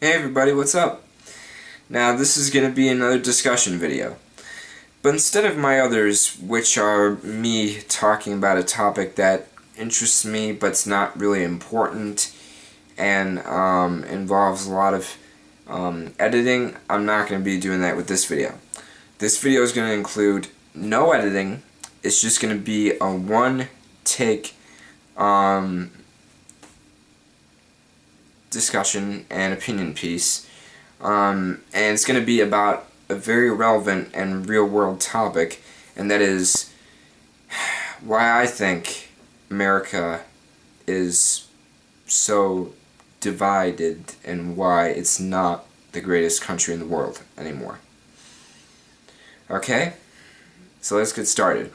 Hey everybody, what's up? Now this is going to be another discussion video. But instead of my others, which are me talking about a topic that interests me but's not really important and involves a lot of editing, I'm not going to be doing that with this video. This video is going to include no editing. It's just going to be a one-take discussion and opinion piece, and it's going to be about a very relevant and real-world topic, and that is why I think America is so divided and why it's not the greatest country in the world anymore. Okay, so let's get started.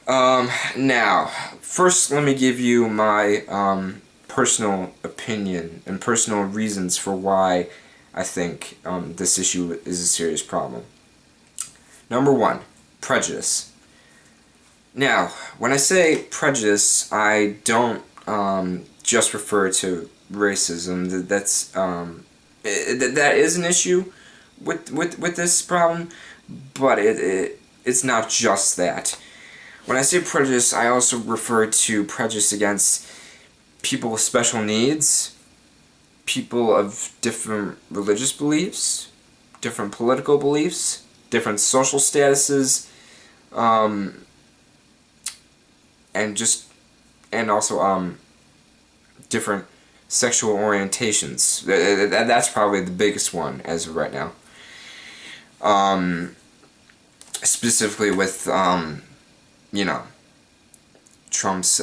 Now, first let me give you my personal opinion and personal reasons for why I think this issue is a serious problem. Number one, prejudice. Now, when I say prejudice, I don't just refer to racism. That is an issue with this problem, but it's not just that. When I say prejudice, I also refer to prejudice against people with special needs, people of different religious beliefs, different political beliefs, different social statuses, and also different sexual orientations. That's probably the biggest one as of right now. Specifically with Trump's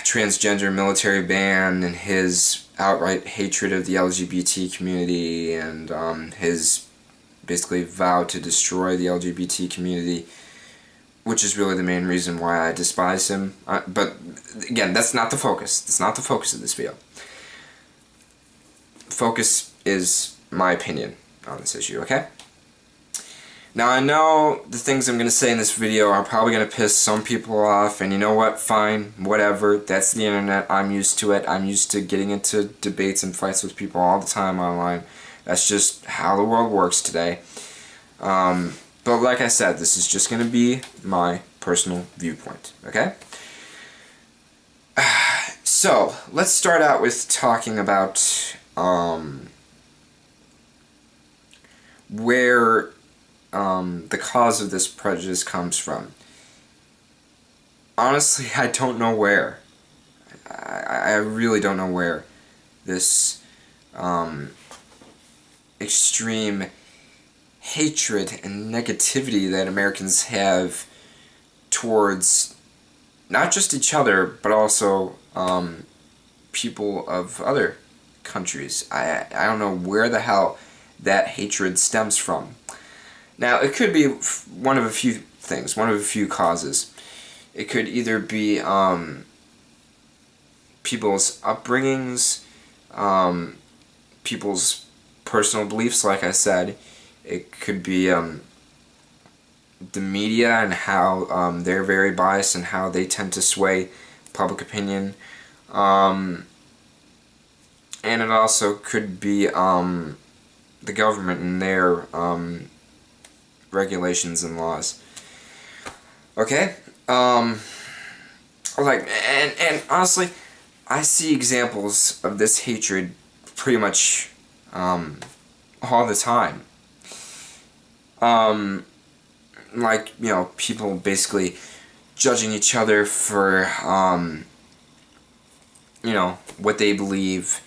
transgender military ban and his outright hatred of the LGBT community and his basically vow to destroy the LGBT community, which is really the main reason why I despise him. But again, that's not the focus. That's not the focus of this video. Focus is my opinion on this issue, okay? Now, I know the things I'm going to say in this video are probably going to piss some people off, and you know what? Fine, whatever. That's the internet. I'm used to it. I'm used to getting into debates and fights with people all the time online. That's just how the world works today. But like I said, this is just going to be my personal viewpoint, okay? So, let's start out with talking about where the cause of this prejudice comes from. Honestly, I don't know where. I really don't know where this extreme hatred and negativity that Americans have towards not just each other, but also people of other countries. I don't know where the hell that hatred stems from. Now, it could be one of a few things, one of a few causes. It could either be people's upbringings, people's personal beliefs, like I said. It could be the media and how they're very biased and how they tend to sway public opinion. And it also could be the government and their regulations and laws. Okay? And honestly, I see examples of this hatred pretty much all the time. People basically judging each other for, what they believe.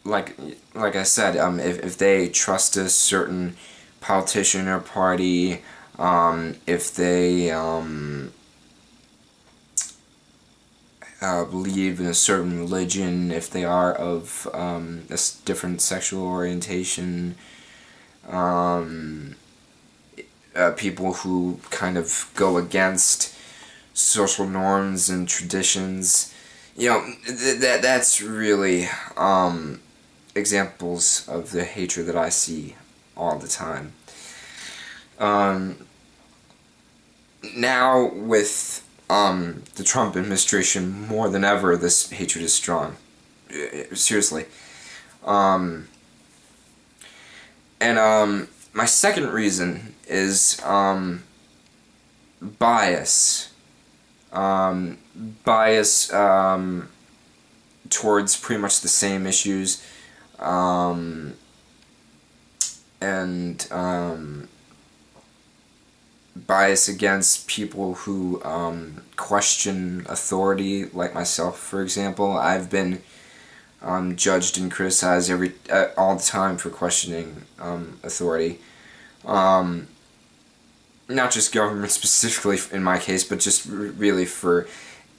Like I said, if they trust a certain politician or party, if they believe in a certain religion, if they are of a different sexual orientation, people who kind of go against social norms and traditions, that's really examples of the hatred that I see all the time. Now with the Trump administration more than ever, this hatred is strong. Seriously. My second reason is bias. Bias towards pretty much the same issues, and bias against people who question authority, like myself, for example. I've been judged and criticized all the time for questioning authority. Not just government specifically in my case, but just really for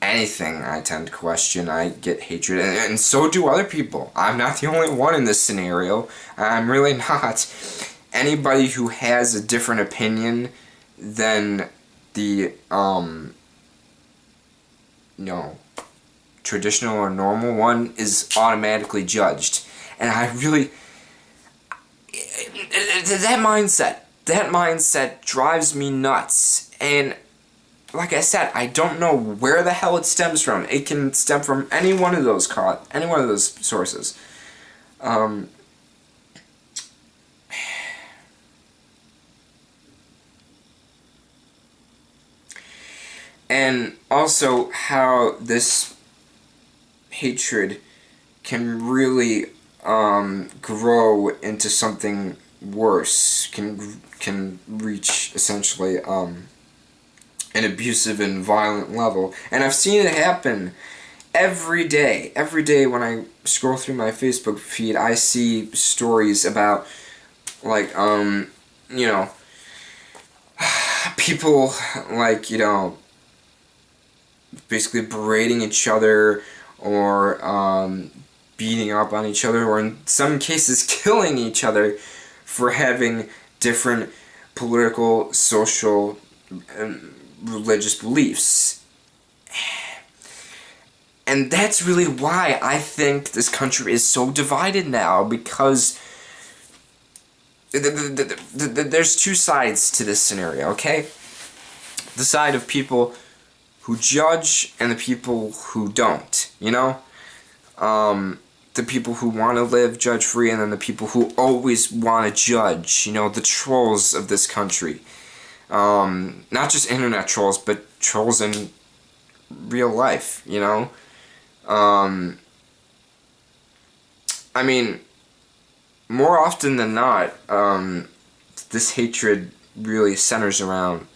anything I tend to question. I get hatred, and so do other people. I'm not the only one in this scenario. I'm really not. Anybody who has a different opinion than the, traditional or normal one is automatically judged. And I really... That mindset drives me nuts. And like I said, I don't know where the hell it stems from. It can stem from any one of those sources. And also how this hatred can really grow into something worse, can reach essentially an abusive and violent level. And I've seen it happen every day. Every day when I scroll through my Facebook feed, I see stories about, like, people, like, basically berating each other, or beating up on each other, or in some cases killing each other for having different political, social, and religious beliefs. And that's really why I think this country is so divided now, because there's two sides to this scenario, okay? The side of people who judge and the people who don't, the people who want to live judge-free, and then the people who always want to judge, the trolls of this country. Not just internet trolls, but trolls in real life, I mean, more often than not, this hatred really centers around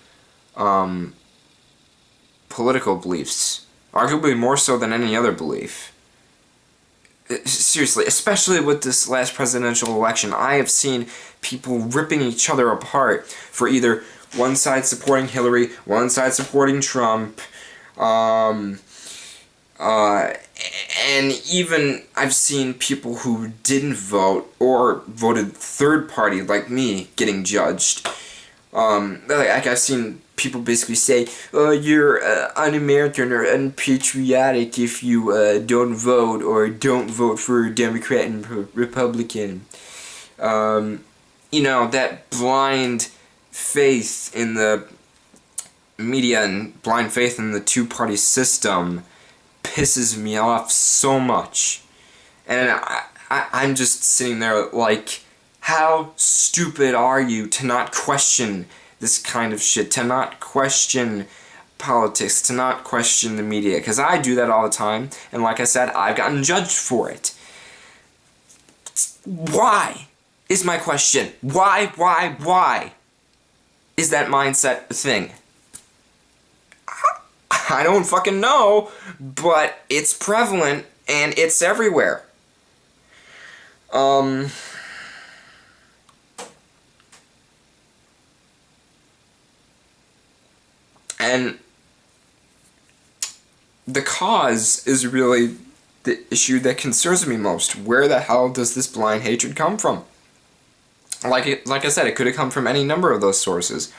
political beliefs, arguably more so than any other belief. Seriously, especially with this last presidential election, I have seen people ripping each other apart for either one side supporting Hillary, one side supporting Trump, and even I've seen people who didn't vote or voted third party, like me, getting judged. Like I've seen people basically say, "Oh, you're un-American or unpatriotic if you don't vote, or don't vote for Democrat and Republican." That blind faith in the media and blind faith in the two-party system pisses me off so much. And I'm just sitting there like, how stupid are you to not question this kind of shit, to not question politics, to not question the media? Because I do that all the time, and like I said, I've gotten judged for it. Why is my question? Why is that mindset a thing? I don't fucking know, but it's prevalent and it's everywhere. And the cause is really the issue that concerns me most. Where the hell does this blind hatred come from? Like I said, it could have come from any number of those sources.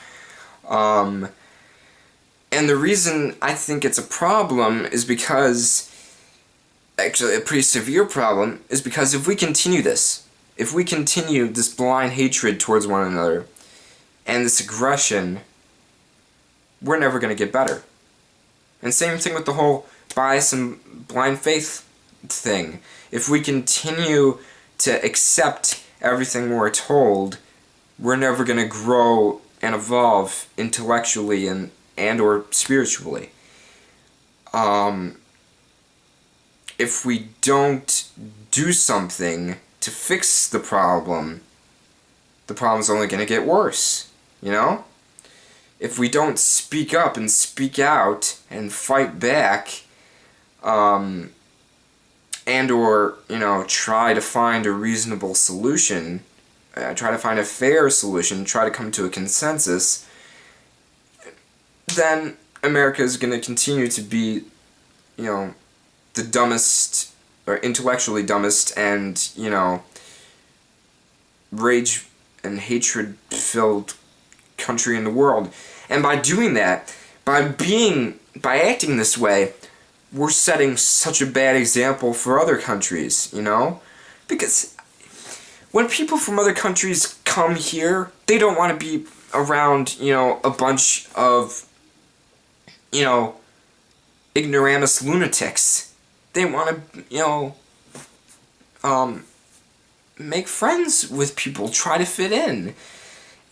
And the reason I think it's a problem is because, actually a pretty severe problem, is because if we continue this blind hatred towards one another, and this aggression, we're never going to get better. And same thing with the whole bias and blind faith thing. If we continue to accept everything we're told, we're never going to grow and evolve intellectually and or spiritually. If we don't do something to fix the problem's only going to get worse, you know? If we don't speak up and speak out and fight back, and or, try to find a reasonable solution, try to find a fair solution, try to come to a consensus, then America is going to continue to be, the dumbest, or intellectually dumbest, and, rage and hatred-filled country in the world. And by doing that, by acting this way, we're setting such a bad example for other countries, Because when people from other countries come here, they don't want to be around, a bunch of, ignoramus lunatics. They want to, make friends with people, try to fit in.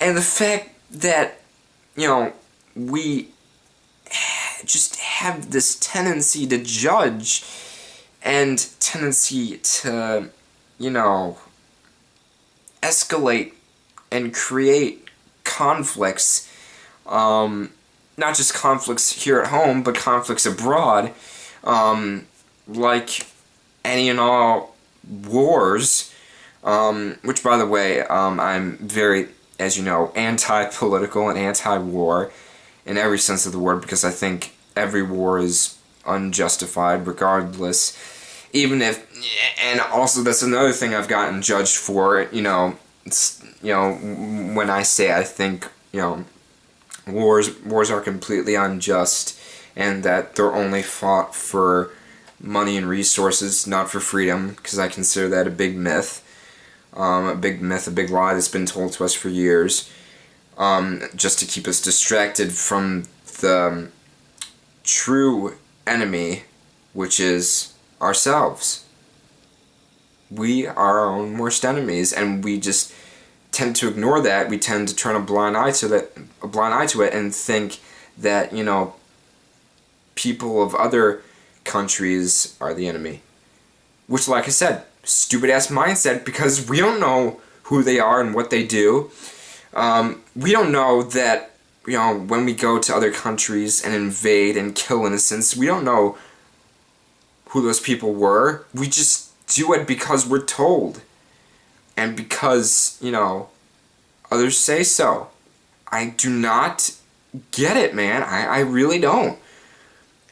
And the fact that, we just have this tendency to judge and tendency to, escalate and create conflicts, not just conflicts here at home, but conflicts abroad, like any and all wars, which, by the way, I'm very, as you know, anti-political and anti-war in every sense of the word, because I think every war is unjustified regardless, even if, and also that's another thing I've gotten judged for, it's, when I say I think, wars are completely unjust, and that they're only fought for money and resources, not for freedom, because I consider that a big myth, a big lie that's been told to us for years, just to keep us distracted from the true enemy, which is ourselves. We are our own worst enemies, and we just tend to ignore that. We tend to turn a blind eye to it, and think that, people of other countries are the enemy. Which, like I said, stupid ass mindset, because we don't know who they are and what they do. We don't know that, when we go to other countries and invade and kill innocents, we don't know who those people were. We just do it because we're told. And because, others say so. I do not get it, man. I really don't.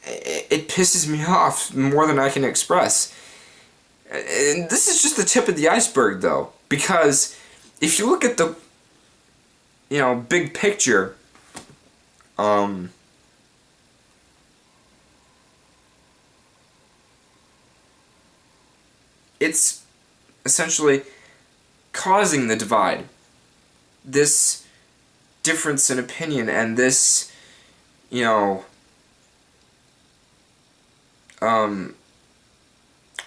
It pisses me off more than I can express. And this is just the tip of the iceberg, though. Because if you look at the, big picture, it's essentially causing the divide. This difference in opinion and this,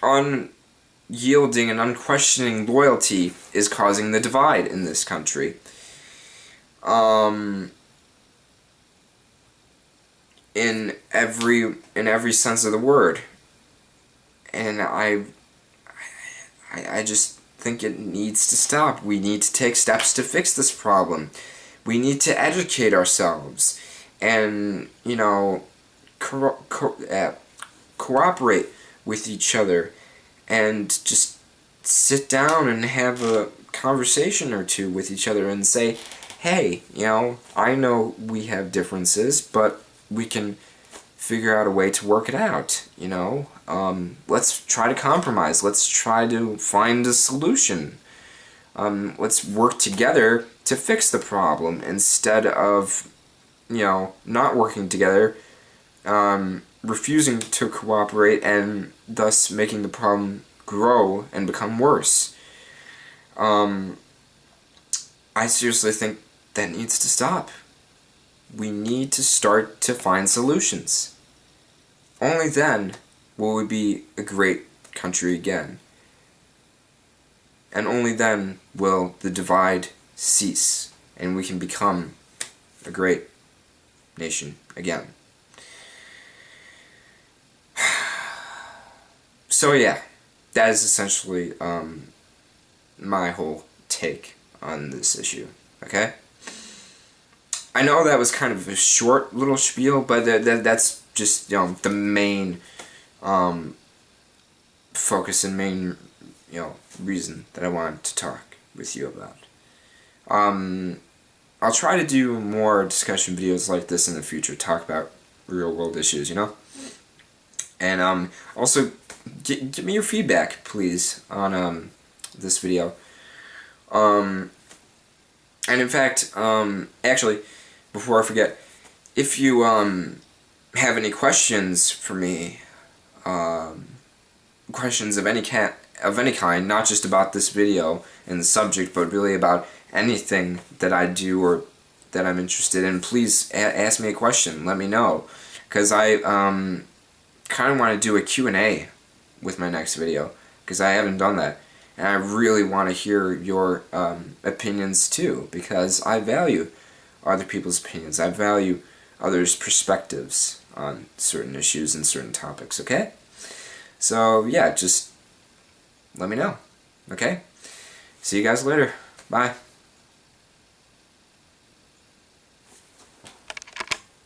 unyielding and unquestioning loyalty is causing the divide in this country. In every sense of the word. And I just think it needs to stop. We need to take steps to fix this problem. We need to educate ourselves and, cooperate with each other and just sit down and have a conversation or two with each other and say, hey, I know we have differences, but we can figure out a way to work it out, let's try to compromise, let's try to find a solution, let's work together to fix the problem instead of, not working together, refusing to cooperate and thus making the problem grow and become worse. I seriously think that needs to stop. We need to start to find solutions. only then will we be a great country again. And only then will the divide cease, and we can become a great nation again. So yeah, that is essentially my whole take on this issue, okay? I know that was kind of a short little spiel, but that's just, the main focus and main, reason that I wanted to talk with you about. I'll try to do more discussion videos like this in the future, talk about real world issues, And also, give me your feedback, please, on this video. And in fact, actually, before I forget, if you have any questions for me, questions of any kind, not just about this video and the subject, but really about anything that I do or that I'm interested in, please ask me a question. Let me know, because I kind of want to do a Q&A with my next video, because I haven't done that, and I really want to hear your opinions too, because I value other people's opinions. I value others' perspectives on certain issues and certain topics, okay? So yeah, just let me know, okay? See you guys later. Bye.